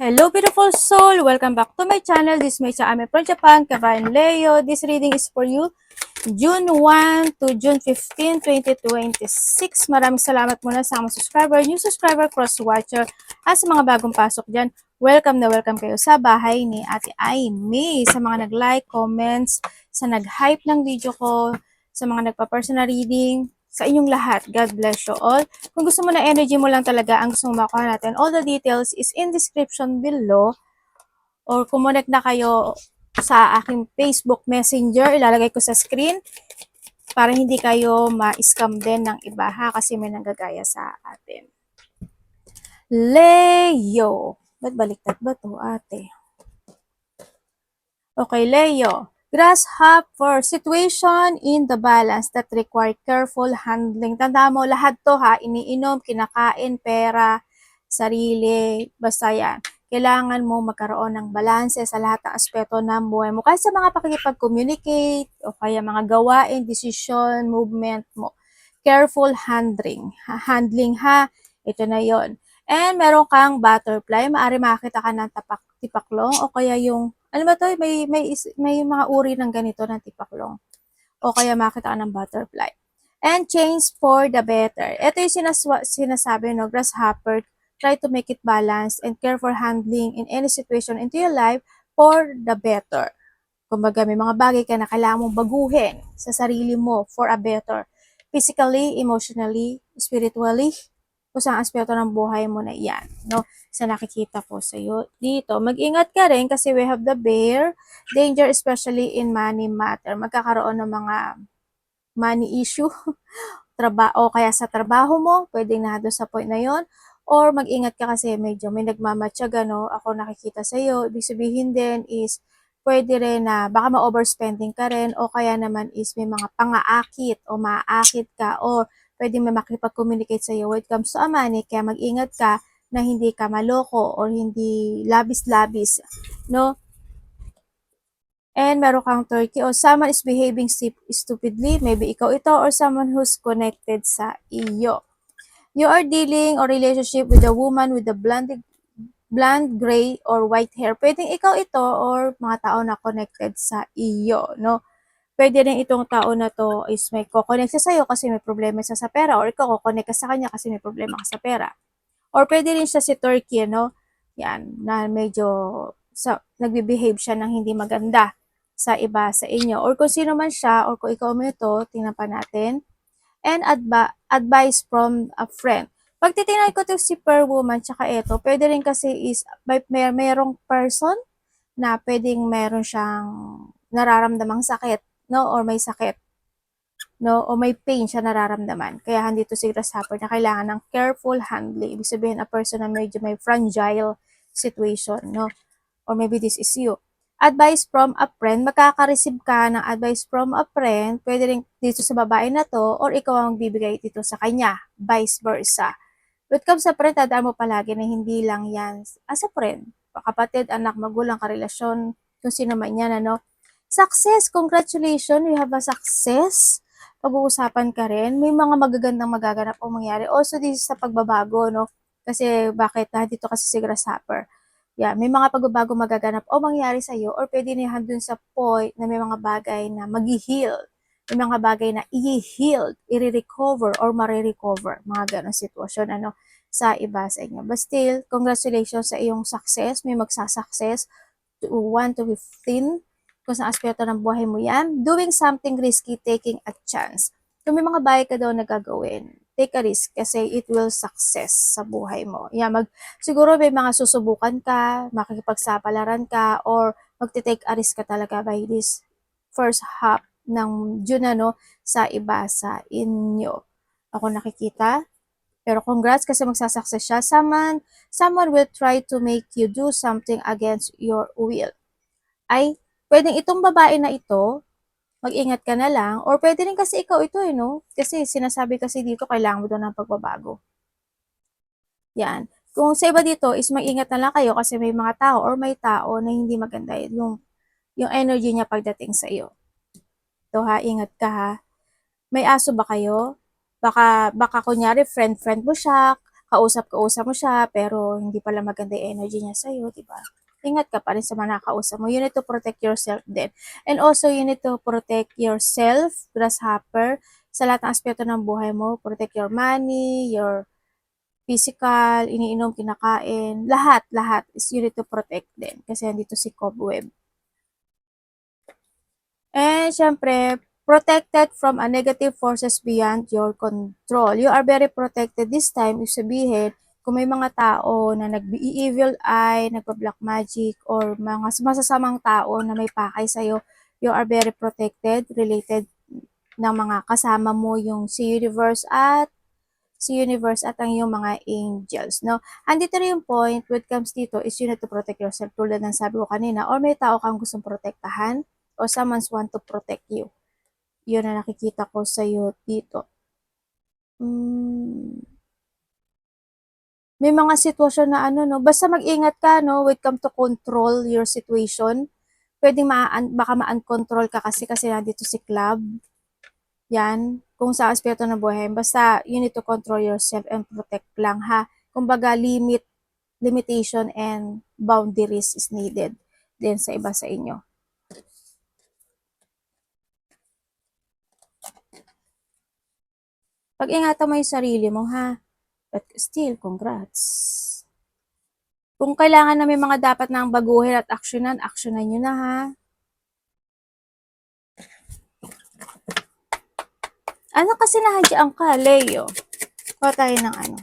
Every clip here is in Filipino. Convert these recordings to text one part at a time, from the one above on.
Hello beautiful soul! Welcome back to my channel. This is Mecha Ame from Japan, Kabayan Leo. This reading is for you, June 1 to June 15, 2026. Maraming salamat muna sa mga subscriber, new subscriber, cross-watcher, at sa mga bagong pasok dyan. Welcome na welcome kayo sa bahay ni Ate Aimee. Sa mga nag-like, comments, sa nag-hype ng video ko, sa mga nagpa-personal reading, sa inyong lahat. God bless you all. Kung gusto mo na energy mo lang talaga, ang gusto mong makuha natin, all the details is in description below. Or kumonect na kayo sa aking Facebook Messenger, ilalagay ko sa screen para hindi kayo ma-scam din ng iba ha, kasi may nanggagaya sa atin. Leo. Ba't baliktad ba to, ate? Okay, Leo. Grasshopper, situation in the balance that require careful handling. Tanda mo, lahat to ha, iniinom, kinakain, pera, sarili, basta yan. Kailangan mo magkaroon ng balanse sa lahat ng aspeto ng buhay mo. Kahit sa mga pakikipag-communicate, o kaya mga gawain, decision, movement mo. Careful handling. Handling ha, ito na yon. And meron kang butterfly, maaari makita ka ng tipaklong, o kaya yung ano ba to? May mga uri ng ganito ng tipaklong. O kaya makita ka ng butterfly. And change for the better. Ito yung sinasabi, no, grasshopper, try to make it balanced and care for handling in any situation into your life for the better. Kumbaga, may mga bagay ka na kailangan mong baguhin sa sarili mo for a better. Physically, emotionally, spiritually, kung saan aspeto ng buhay mo na iyan, no? Sa nakikita ko sa iyo dito. Mag-ingat ka rin kasi we have the bear, danger especially in money matter. Magkakaroon ng mga money issue, trabaho, o kaya sa trabaho mo, pwedeng na doon sa point na yon. Or mag-ingat ka kasi medyo may nagmamatyaga, no? Ako nakikita sa iyo. Ibig sabihin din is, pwede rin na baka ma-overspending ka rin, o kaya naman is may mga pangaakit o maaakit ka, o pwede may makipag-communicate sa iyo when it comes to money, kaya mag-ingat ka na hindi ka maloko or hindi labis-labis, no? And meron kang turkey o someone is behaving stupidly, maybe ikaw ito or someone who's connected sa iyo. You are dealing or relationship with a woman with a blonde, gray or white hair. Pwedeng ikaw ito or mga tao na connected sa iyo, no? Pwede rin itong tao na to is may ko-connect sa sa'yo kasi may problema siya sa pera, or ikaw ko-connect ka sa kanya kasi may problema ka sa pera. Or pwede rin siya si Turkey, no? Yan, na medyo nagbe-behave siya ng hindi maganda sa iba sa inyo. Or kung sino man siya, or kung ikaw mo ito, tingnan pa natin. And advice from a friend. Pag titingnan ko ito si per woman, tsaka ito, pwede rin kasi is, merong person na pwedeng meron siyang nararamdamang sakit, no? Or may sakit, no? O may pain siya nararamdaman. Kaya handito si grasshopper na kailangan ng careful handling. Ibig sabihin, a person na medyo may fragile situation, no? Or maybe this is you. Advice from a friend, makaka-receive ka ng advice from a friend, pwede rin dito sa babae na to, or ikaw ang bibigay dito sa kanya, vice versa. When it comes sa friend, tandaan mo palagi na hindi lang yan as a friend, kapatid, anak, magulang, karelasyon, kung sino man yan, ano. Success, congratulations, you have a success. Pag-uusapan ka rin, may mga magagandang magaganap o mangyari. Also, this is sa pagbabago, no? Kasi bakit? Dito kasi si grasshopper. Yeah, may mga pagbabago magaganap o mangyari sa iyo, or pwede na dun sa point na may mga bagay na mag-heal. May mga bagay na i-heal, i-recover or ma-recover. Mga ganong sitwasyon, ano, sa iba sa inyo. But still, congratulations sa iyong success. May magsasuccess to 1 to 15 kung sa aspeto ng buhay mo yan. Doing something risky, taking a chance. Kung may mga bagay ka daw na gagawin, take a risk kasi it will success sa buhay mo. Yeah, siguro may mga susubukan ka, makikipagsapalaran ka, or magte-take a risk ka talaga by this first half ng June, ano, sa iba sa inyo. Ako nakikita. Pero congrats kasi magsasucess siya. Someone will try to make you do something against your will. Ay, pwedeng itong babae na ito, mag-ingat ka na lang, or pwede rin kasi ikaw ito, no? Kasi sinasabi kasi dito, kailangan mo daw ng pagbabago. Yan. Kung sa iba dito is mag-ingat na lang kayo kasi may mga tao or may tao na hindi maganda yung energy niya pagdating sa iyo. So ha, ingat ka ha. May aso ba kayo? Baka kunyari friend mo siya, kausap mo siya, pero hindi pala maganda yung energy niya sa'yo, di ba? Ingat ka pa rin sa mga nakausap mo. You need to protect yourself din. And also, you need to protect yourself, grasshopper, sa lahat ng aspeto ng buhay mo. Protect your money, your physical, iniinom, kinakain, lahat is you need to protect din. Kasi andito si Cobweb. And syempre, protected from a negative forces beyond your control. You are very protected this time. Ibig sabihin, kung may mga tao na nag-evil eye, nagpa-black magic, or mga masasamang tao na may pakay sa'yo, you are very protected, related ng mga kasama mo, yung si universe at ang iyong mga angels, no? Andito rin yung point when it comes dito is you need to protect yourself tulad ng sabi ko kanina, or may tao kang gustong protektahan or someone's want to protect you. Yun na nakikita ko sa iyo dito. May mga sitwasyon na no, basta mag-ingat ka, no, when it comes to control your situation. Pwedeng baka ma-uncontrol ka kasi nandito si Club. Yan, kung sa aspeto ng buhay. Basta, you need to control yourself and protect lang, ha? Kumbaga, limitation and boundaries is needed din sa iba sa inyo. Pag-ingatan mo yung sarili mo, ha? But still, congrats. Kung kailangan na may mga dapat nang baguhin at aksyonan nyo na, ha? Ano kasi nahadyaan ka, Leo? Kuha tayo ng 5.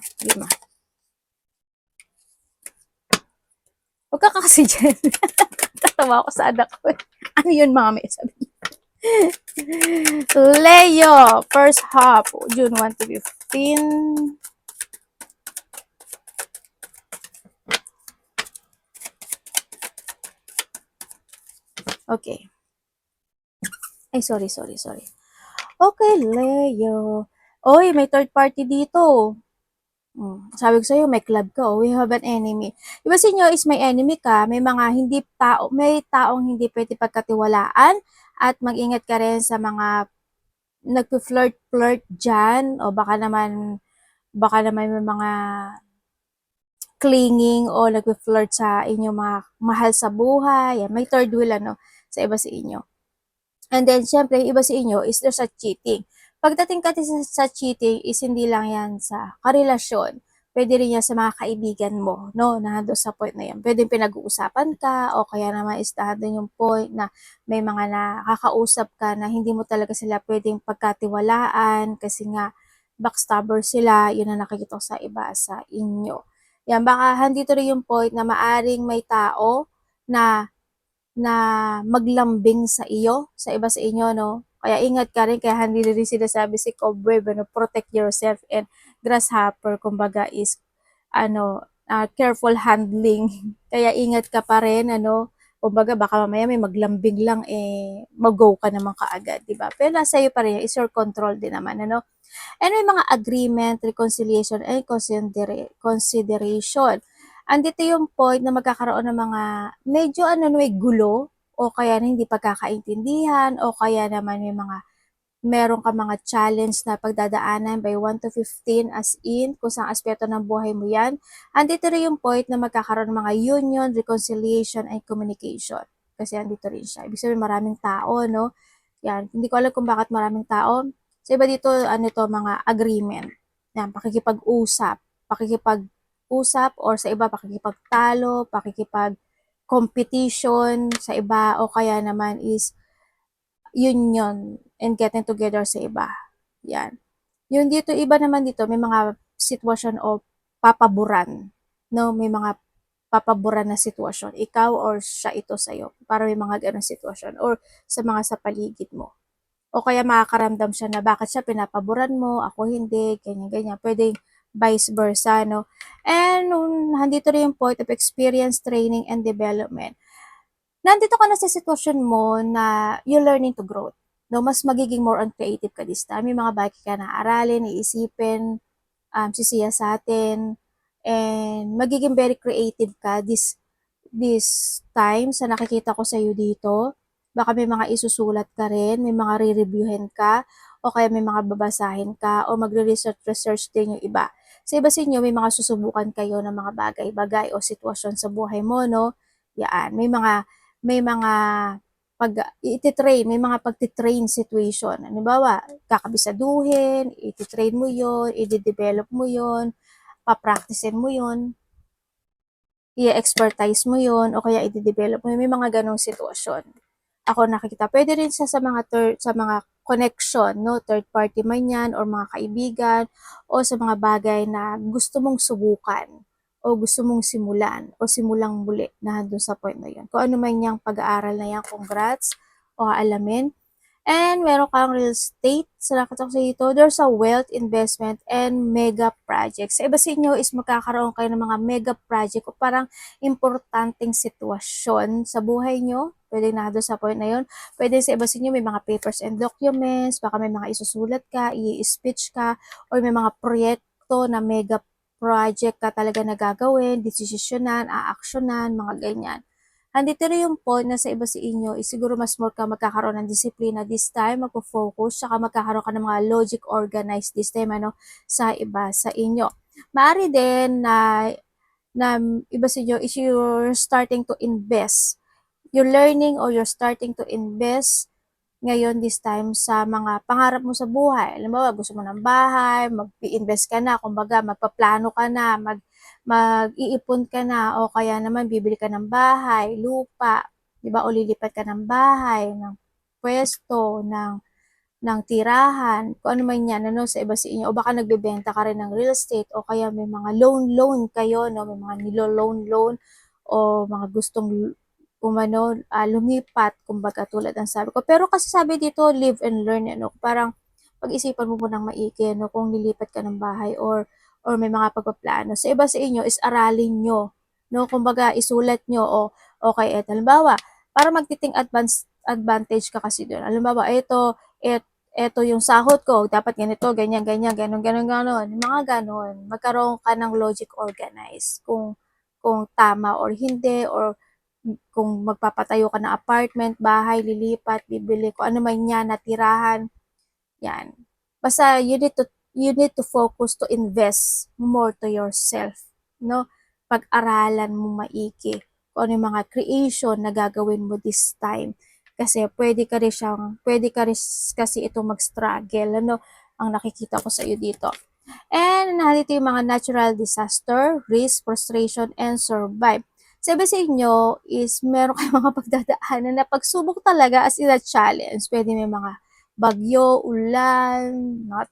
Huwag ka kasi dyan. Tatawa ako sa anak ko. Ano yun, mami? Sabi niya. Leo, first half, June 1 to 15. Okay. Ay, sorry. Okay, Leo. Oy, may third party dito. Sabi ko sa'yo, may club ka, we have an enemy. Iba sa inyo is may enemy ka, may taong hindi pwede pagkatiwalaan, at mag-ingat ka rin sa mga nagpi-flirt dyan, o baka naman may mga clinging o nagpi-flirt sa inyong mga mahal sa buhay. Yan, may third wheel sa iba sa inyo. And then, syempre, iba sa inyo is there's a cheating. Pagdating kasi sa cheating is hindi lang yan sa karelasyon. Pwede rin yan sa mga kaibigan mo, no? Nandun sa point na yan. Pwede pinag-uusapan ka, o kaya naman is nandun yung point na may mga nakakausap ka na hindi mo talaga sila pwedeng pagkatiwalaan kasi nga backstabber sila. Yun ang nakikita ko sa iba sa inyo. Yan, baka handito rin yung point na maaring may tao na maglambing sa iyo, sa iba sa inyo, no? Kaya ingat ka rin, kaya hindi rin sinasabi si Cobweb, protect yourself, and grasshopper, kumbaga is, careful handling. Kaya ingat ka pa rin, kumbaga baka mamaya may maglambing lang, mag-go ka naman kaagad, di ba? Pero nasa iyo pa rin, is your control din naman, And may mga agreement, reconciliation, and consideration. Andito yung point na magkakaroon ng mga medyo may gulo, o kaya na hindi pagkakaintindihan, o kaya naman meron ka mga challenge na pagdadaanan by 1 to 15, as in kung saan aspeto ng buhay mo yan. Andito rin yung point na magkakaroon ng mga union, reconciliation, and communication. Kasi andito rin siya. Ibig sabihin maraming tao, no? Yan. Hindi ko alam kung bakit maraming tao. Sa iba dito, mga agreement. Yan, pakikipag-usap, or sa iba, pakikipagtalo, pakikipag-competition sa iba, o kaya naman is union and getting together sa iba. Yan. Yung dito, iba naman dito, may mga sitwasyon o papaboran. No? May mga papaboran na sitwasyon. Ikaw or siya ito sa'yo. Para may mga ganong sitwasyon. Or sa mga sa paligid mo. O kaya makakaramdam siya na bakit siya pinapaboran mo, ako hindi, ganyan-ganyan. Pwedeng vice versa, no? And nandito rin yung point of experience, training, and development. Nandito ka na sa sitwasyon mo na you're learning to grow. No, mas magiging more on creative ka this time. May mga bagay ka na aralin, iisipin, sisiya sa atin, and magiging very creative ka this time sa nakikita ko sa iyo dito. Baka may mga isusulat ka rin, may mga re-reviewin ka, o kaya may mga babasahin ka, o magre-research din yung iba. Sa iba sa inyo, may mga susubukan kayo ng mga bagay-bagay o sitwasyon sa buhay mo, no? Yan, may mga pag iti-train, may mga pagti-train situation. Halimbawa, kakabisaduhin, iti-train mo yon, i-develop mo yon, papracticein mo yon, i-expertise mo yon, o kaya i-develop mo yun. May mga ganong sitwasyon. Ako nakikita. Pwede rin siya sa mga connection, no? Third party man yan, or mga kaibigan, o sa mga bagay na gusto mong subukan, o gusto mong simulan, o simulang muli na doon sa point na yun. Kung ano man yung pag-aaral na yan, congrats, o alamin. And meron kang real estate. Sa nakita ko sa ito, there's a wealth investment and mega projects. Sa iba sa inyo is magkakaroon kayo ng mga mega project o parang importanteng sitwasyon sa buhay nyo. Pwede na doon sa point na yun. Pwede sa iba sa inyo may mga papers and documents, baka may mga isusulat ka, i-speech ka, or may mga proyekto na mega project ka talaga na gagawin, desisyonan, aaksyonan, mga ganyan. Andito rin yung point na sa iba sa inyo is siguro mas more ka magkakaroon ng disiplina this time, magpo-focus, saka magkakaroon ka ng mga logic organized this time, sa iba sa inyo. Maaari din na iba sa inyo is you're starting to invest. You're learning or you're starting to invest ngayon this time sa mga pangarap mo sa buhay. Alam mo, gusto mo ng bahay, mag-invest ka na, kumbaga magpaplano ka na, mag-iipon ka na, o kaya naman bibili ka ng bahay, lupa, 'di ba? O lilipat ka ng bahay, ng pwesto, ng tirahan, kung ano man yan, sa iba sa inyo. O baka nagbebenta ka rin ng real estate, o kaya may mga loan kayo, no? May mga nilo-loan, o mga gustong lumipat, kumbaga tulad ng sabi ko. Pero kasi sabi dito, live and learn, parang pag-isipan mo munang maigi, kung lilipat ka ng bahay or may mga pagpaplano. Sa iba sa inyo is aralin nyo, no? Kumbaga isulat nyo, o okay, eto, halimbawa, para magtiting advantage ka kasi doon. Halimbawa, eto yung sahod ko, dapat ganito, ganyan, ganyan, ganon, ganon, ganon. Mga ganon. Magkaroon ka ng logic organized kung tama or hindi, or kung magpapatayo ka ng apartment, bahay, lilipat, bibili, kung ano man yan, natirahan, yan. Basta you need to focus to invest more to yourself, no? Pag-aralan mo maigi kung ano yung mga creation na gagawin mo this time. Kasi pwede ka rin kasi itong mag-struggle, ang nakikita ko sa iyo dito. And nandito yung mga natural disaster, risk, frustration, and survive. Sabi sa inyo is meron kayong mga pagdadaanan na pagsubok talaga as in a challenge. Pwede may mga bagyo, ulan, mga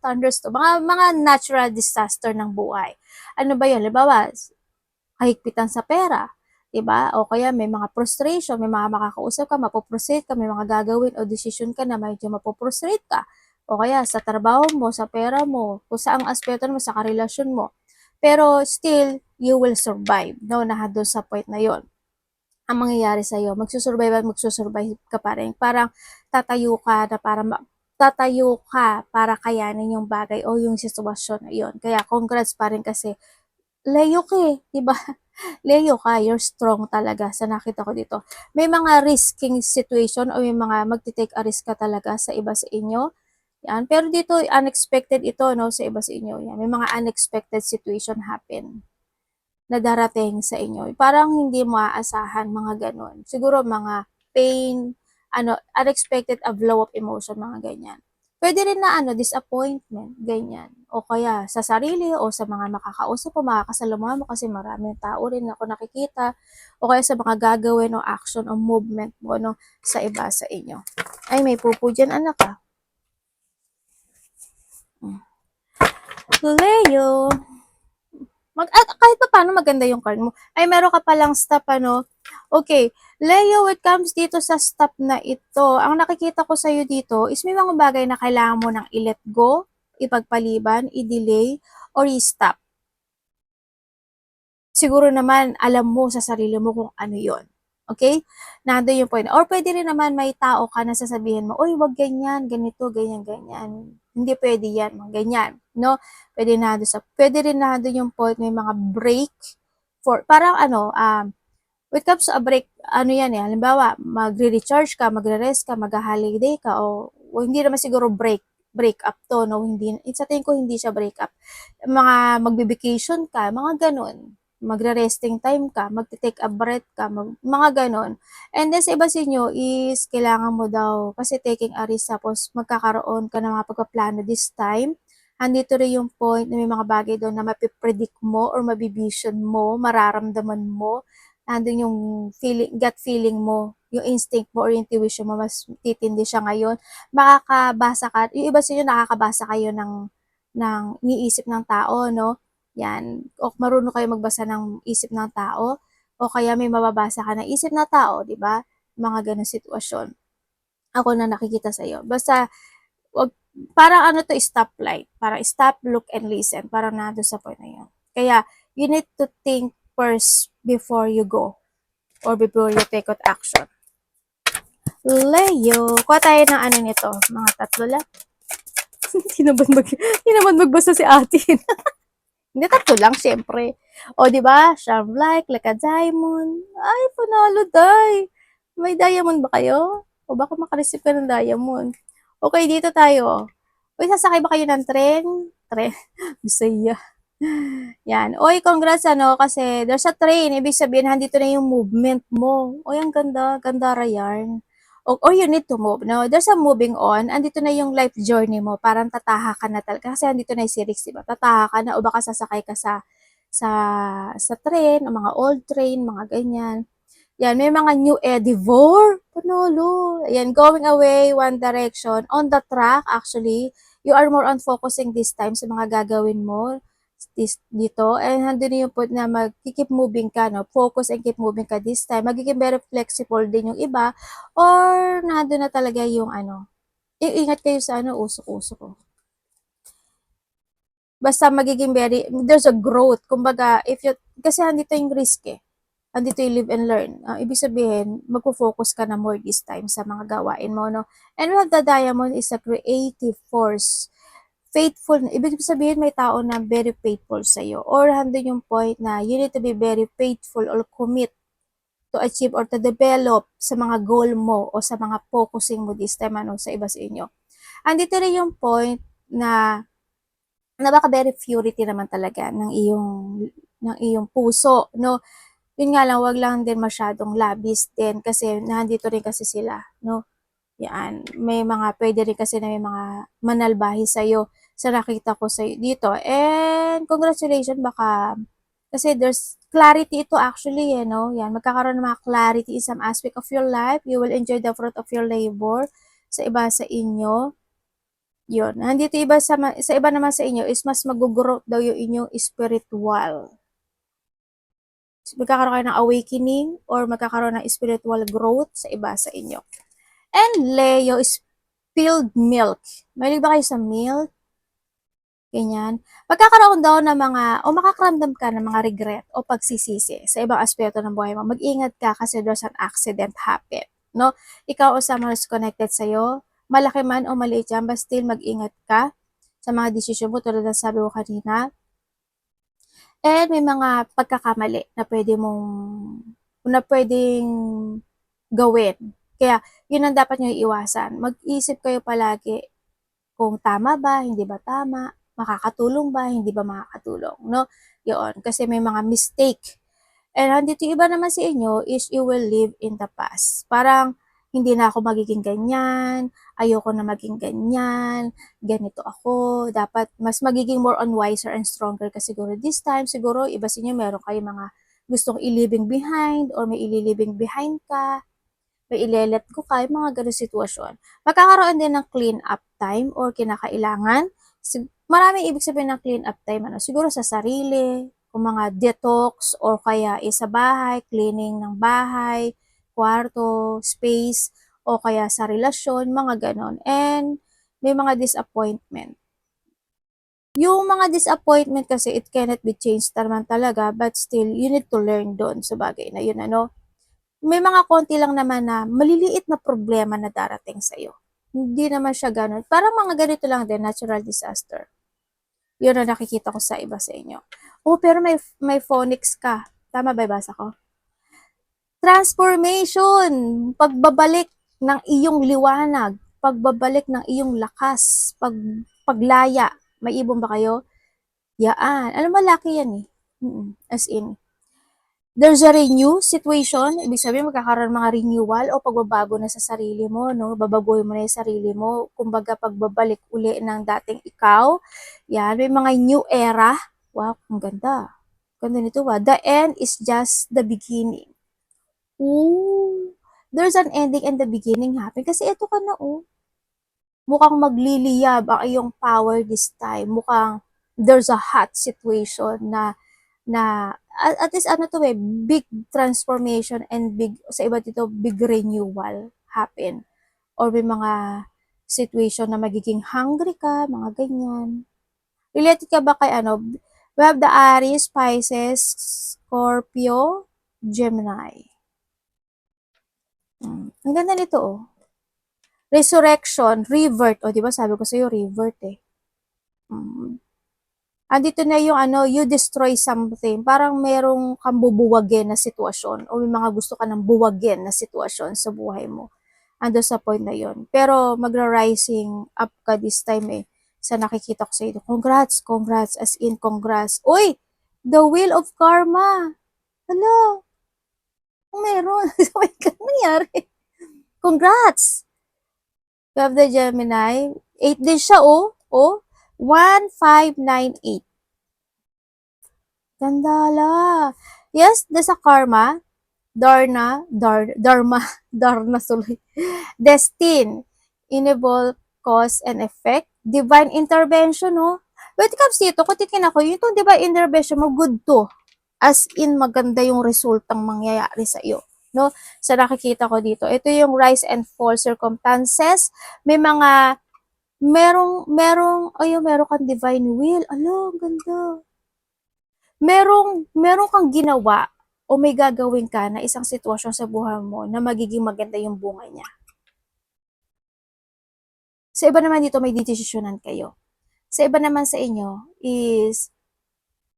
thunderstorm, mga natural disaster ng buhay. Ano ba yun? Halimbawa, kahigpitan sa pera, 'di ba? O kaya may mga frustration, may mga makakausap ka, mapoprostrate ka, may mga gagawin o decision ka na medyo mapoprostrate ka. O kaya sa trabaho mo, sa pera mo, kung saang aspeto mo, sa karelasyon mo. Pero still, you will survive, no? Na doon sa point na yon. Ang mangyayari sa'yo, magsusurvive ka pa rin. Parang tatayo ka para kayanin yung bagay o yung sitwasyon na yon. Kaya congrats pa rin kasi Leo ka eh, 'di ba? Leo ka, you're strong talaga sa nakita ko dito. May mga risking situation o may mga magte-take a risk ka talaga sa iba sa inyo. Yan. Pero dito, unexpected ito, no, sa iba sa inyo. Yan. May mga unexpected situation happen na darating sa inyo. Parang hindi mo aasahan, mga ganon. Siguro mga pain, unexpected a flow of emotion, mga ganyan. Pwede rin na disappointment, ganyan. O kaya sa sarili o sa mga makakausap o makakasalamuha mo kasi maraming tao rin ako nakikita. O kaya sa mga gagawin o action o movement mo, sa iba sa inyo. Ay, may pupo dyan, anak ah. Leo, kahit pa paano maganda yung card mo. Ay, meron ka palang stop, Okay. Leo, it comes dito sa stop na ito. Ang nakikita ko sa'yo dito is may mga bagay na kailangan mo nang i-let go, ipagpaliban, i-delay, or i-stop. Siguro naman, alam mo sa sarili mo kung ano yon. Okay? Nando yung point. Or pwede rin naman may tao ka na sasabihin mo, uy, wag ganyan, ganito, ganyan, ganyan. Hindi pwede yan, mga ganyan. No? Pwede rin nando yung point, may mga break parang when it comes to a break, yan halimbawa, magre-recharge ka, magre-rest ka, mag-holiday ka, o hindi naman siguro break, breakup to, no? Hindi, sa tingin ko hindi siya breakup. Mga magbe-vacation ka, mga ganon. Magre-resting time ka, magte-take a breath ka, mga ganon. And then sa iba sa inyo is kailangan mo daw kasi taking a risk tapos magkakaroon ka ng mga pagpaplano this time. Andito rin yung point na may mga bagay doon na mapipredict mo or mabivision mo, mararamdaman mo. Nandun yung feeling, gut feeling mo, yung instinct mo or intuition mo, mas titindi siya ngayon. Makakabasa ka, yung iba sa inyo nakakabasa kayo ng iniisip ng tao, no? Yan. O marunong kayo magbasa ng isip ng tao, o kaya may mababasa ka ng isip ng tao, di ba? Mga ganong sitwasyon. Ako na nakikita sa iyo. Basta, wag, parang ano to, stoplight. Parang stop, look, and listen. Parang nando sa point na yun. Kaya, you need to think first before you go or before you take out action. Leo, kuha tayo ng ano nito, mga tatlo lang. Hindi naman magbasa si atin. Hindi, tatlo lang, syempre. O, di ba? Charm like a diamond. Ay, panalo, day. May diamond ba kayo? O baka makareceive ka ng diamond. Okay, dito tayo. Uy, sasakay ba kayo ng tren? Tren? Bisaya. Yan. Oy, congrats ano, kasi there's a train. Ibig sabihin, handito na yung movement mo. Oy, ang ganda. Ganda yarn. Or you need to move, no? There's a moving on. Andito na yung life journey mo. Parang tataha ka na talaga. Kasi andito na yung series, diba? Tataha ka na o baka sasakay ka sa, sa train, o mga old train, mga ganyan. Yan, may mga new endeavor. Panalo. Yan, going away, one direction. On the track, actually, you are more on focusing this time sa mga gagawin mo dito. And nandun yung point na mag-keep moving ka, no? Focus and keep moving ka this time. Magiging very flexible din yung iba. Or nandun na talaga yung ano. Ingat kayo sa ano, usok-usok ko. Basta magiging very, there's a growth. Kumbaga, if you, kasi andito yung risk eh. Andito yung live and learn. Ibig sabihin, magpo-focus ka na more this time sa mga gawain mo, no? And what the diamond is a creative force. Faithful, ibig sabihin may tao na very faithful sa iyo. Or handun yung point na you need to be very faithful or commit to achieve or to develop sa mga goal mo o sa mga focusing mo this time, ano, sa iba sa inyo. Andito rin yung point na baka very purity naman talaga ng iyong puso, no? Yun nga lang, wag lang din masyadong labis din kasi nandito rin kasi sila, no? Yan, may mga pwede rin kasi na may mga manalbahi sa iyo sa nakita ko sa dito. And congratulations, baka kasi there's clarity ito actually, eh, no? Yan, magkakaroon ng mga clarity in some aspect of your life. You will enjoy the fruit of your labor sa iba sa inyo. Yun. Nandito iba sa iba naman sa inyo is mas mag-growth daw yung inyong spiritual. Magkakaroon kayo ng awakening or magkakaroon ng spiritual growth sa iba sa inyo. And Leo is spilled milk. Mahilig ba kayo sa milk? Ganyan. Magkakaroon daw ng mga, o makakaramdam ka ng mga regret o pagsisisi sa ibang aspeto ng buhay mo. Mag-ingat ka kasi there's an accident happen. No? Ikaw o someone who's connected sa'yo, malaki man o maliit yan, but still mag-ingat ka sa mga desisyon mo tulad ng sabi ko kanina. And may mga pagkakamali na pwedeng gawin. Kaya, yun ang dapat nyo iiwasan. Mag-isip kayo palagi kung tama ba, hindi ba tama, makakatulong ba, hindi ba makakatulong, no? Yun, kasi may mga mistake. And andito iba naman sa inyo is you will live in the past. Parang, hindi na ako magiging ganyan, ayoko na maging ganyan, ganito ako, dapat mas magiging more on wiser and stronger ka siguro this time. Siguro, iba sa inyo, meron kayo mga gustong i-leaving behind or may i-leaving behind ka, may ile-let go ka, mga ganun sitwasyon. Magkakaroon din ng clean up time or kinakailangan. Maraming ibig sabihin ng clean up time, ano, siguro sa sarili, kung mga detox or kaya sa bahay, cleaning ng bahay, kwarto, space, o kaya sa relasyon, mga ganon. And may mga disappointment. Yung mga disappointment kasi, it cannot be changed naman talaga, but still, you need to learn doon sa bagay na yun, ano. May mga konti lang naman na maliliit na problema na darating sa'yo. Hindi naman siya ganun. Parang mga ganito lang din, natural disaster. Yun ang nakikita ko sa iba sa inyo. Oh, pero may phonics ka. Tama ba basa ko? Transformation, pagbabalik ng iyong liwanag. pagbabalik ng iyong lakas, paglaya. May ibon ba kayo? Yaan. Alam mo, malaki yan eh. As in, there's a renew situation. Ibig sabihin, magkakaroon ng mga renewal o pagbabago na sa sarili mo, no? Babaguhin mo na yung sarili mo. Kumbaga, pagbabalik uli ng dating ikaw. Yan, may mga new era. Wow, ang ganda. Ganda nito ba? The end is just the beginning. Ooh, there's an ending and the beginning happen. Kasi ito ka na, oh. Mukhang magliliyab ang iyong power this time. Mukhang there's a hot situation na at least ano to eh, big transformation and big, sa iba dito, big renewal happen. Or may mga situation na magiging hungry ka, mga ganyan. Related ka ba kay ano? We have the Aries, Pisces, Scorpio, Gemini. Ang ganda nito, oh. Resurrection, revert. O, di ba sabi ko sa'yo, revert eh. Andito na yung ano, you destroy something. Parang merong kang bubuwagin na sitwasyon o may mga gusto ka ng buwagin na sitwasyon sa buhay mo. Ando sa point na yon. Pero magra-rising up ka this time eh. Sa nakikita ko sa ito. Congrats, congrats, as in congrats. Uy! The Wheel of Karma. Hello? Meron. Oh my God, nangyari? Congrats! You have the Gemini. 8 din siya, oh. Oh. 1598. Gandala. Yes, there's a karma. Dharma, Dharma tuloy. Destin. Inevitable cause and effect. Divine intervention, no? When it comes dito, kung titignan ko, yung itong divine intervention mo, good to. As in, maganda yung resultang mangyayari sa iyo. No? Sa nakikita ko dito, ito yung rise and fall circumstances. May mga, meron kang divine will. Alo, ang ganda. Merong kang ginawa o may gagawin ka na isang sitwasyon sa buhay mo na magiging maganda yung bunga niya. Sa iba naman dito, may desisyonan kayo. Sa iba naman sa inyo is,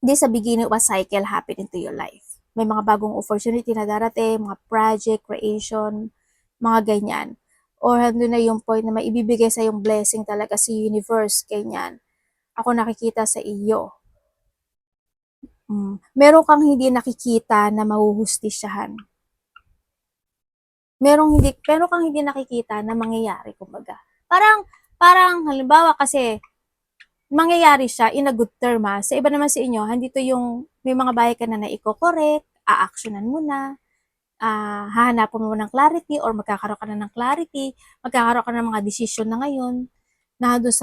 this a beginning of a cycle happen into your life. May mga bagong opportunity na darating, mga project, creation, mga ganyan. Or hando na yung point na may ibibigay sa yung blessing talaga sa universe, ganyan. Ako nakikita sa iyo. Meron kang hindi nakikita na mahuhustisyahan. Meron kang hindi nakikita na mangyayari, kumbaga. Parang halimbawa kasi mangyayari siya in a good term ha. Sa iba naman sa inyo, handito yung may mga bagay ka na na-correct, a-actionan mo na, hahanapan mo ng clarity or magkakaroon ka na ng clarity, magkakaroon ka ng mga decision na ngayon, nandun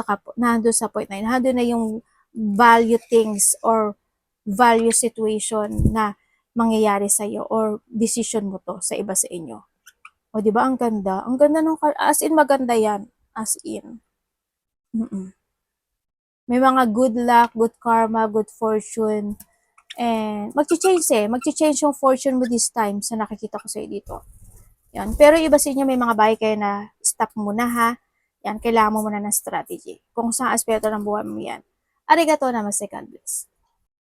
sa point na yun, nandun na yung value things or value situation na mangyayari sa iyo or decision mo to sa iba sa inyo. O di ba ang ganda? Ang ganda nung as in maganda 'yan, as in. May mga good luck, good karma, good fortune. And magche-change yung fortune mo this time sa nakikita ko sa dito. Yan. Pero iba sa inyo may mga bagay kayo na stop muna ha. Yan, kailangan mo muna ng strategy. Kung saan aspeto ng buhay mo yan. Arigato namaste, God bless.